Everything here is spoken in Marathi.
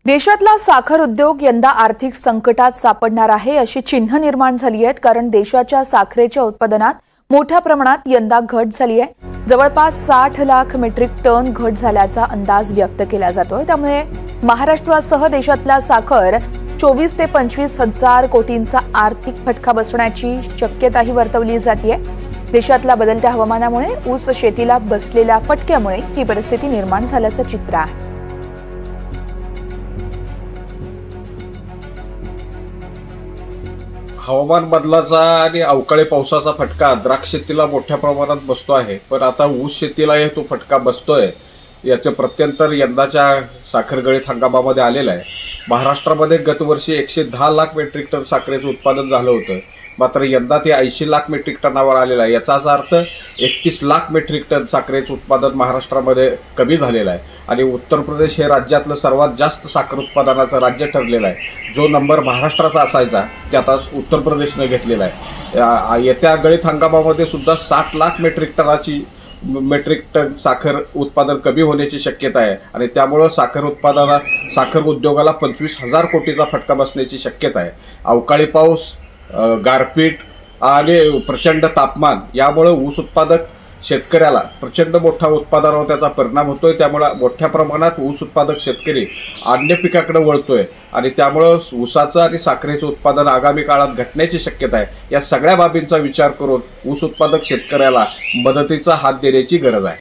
देशातला साखर उद्योग यंदा आर्थिक संकटात सापडणार आहे अशी चिन्ह निर्माण झाली आहेत। कारण देशाच्या साखरेच्या उत्पादनात मोठ्या प्रमाणात यंदा घट झाली आहे। जवळपास 60 लाख मेट्रिक टन घट झाल्याचा अंदाज व्यक्त केला जातोय। त्यामुळे महाराष्ट्रासह देशातला साखर 24 ते 25 हजार कोटींचा आर्थिक फटका बसण्याची शक्यताही वर्तवली जाते। देशातल्या बदलत्या हवामानामुळे ऊस शेतीला बसलेल्या फटक्यामुळे ही परिस्थिती निर्माण झाल्याचं चित्र आहे। हवामान बदलाचा आणि अवकाळी पावसाचा फटका द्राक्ष शेतीला मोठ्या प्रमाणात बसतो आहे, पण आता ऊस शेतीलाही तो फटका बसतोय। याचे प्रत्यंतर यंदाच्या साखर गळीत हंगामामध्ये आलेलं आहे। महाराष्ट्रामध्ये गतवर्षी 110 लाख मेट्रिक टन साखरेचं उत्पादन झालं होतं, मात्र यंदा ते 80 लाख मेट्रिक टनावर आलेलं आहे। याचाच अर्थ 31 लाख मेट्रिक टन साखरेचं उत्पादन महाराष्ट्रामध्ये कमी झालेलं आहे आणि उत्तर प्रदेश हे राज्यातलं सर्वात जास्त साखर उत्पादनाचं राज्य ठरलेलं आहे। जो नंबर महाराष्ट्राचा असायचा ते आता उत्तर प्रदेशने घेतलेला आहे। येत्या गळीत हंगामामध्ये सुद्धा 60 लाख मेट्रिक टन साखर उत्पादन कमी होण्याची शक्यता आहे आणि त्यामुळे साखर उद्योगाला 25,000 कोटीचा फटका बसण्याची शक्यता आहे। अवकाळी पाऊस, गारपीट आणि प्रचंड तापमान यामुळे ऊस उत्पादक शेतकऱ्याला प्रचंड मोठा उत्पादनावर त्याचा परिणाम होतोय। त्यामुळे मोठ्या प्रमाणात ऊस उत्पादक शेतकरी अन्य पिकाकडे वळतोय आणि त्यामुळे ऊसाचं आणि साखरेचं उत्पादन आगामी काळात घटण्याची शक्यता आहे। या सगळ्या बाबींचा विचार करून ऊस उत्पादक शेतकऱ्याला मदतीचा हात देण्याची गरज आहे।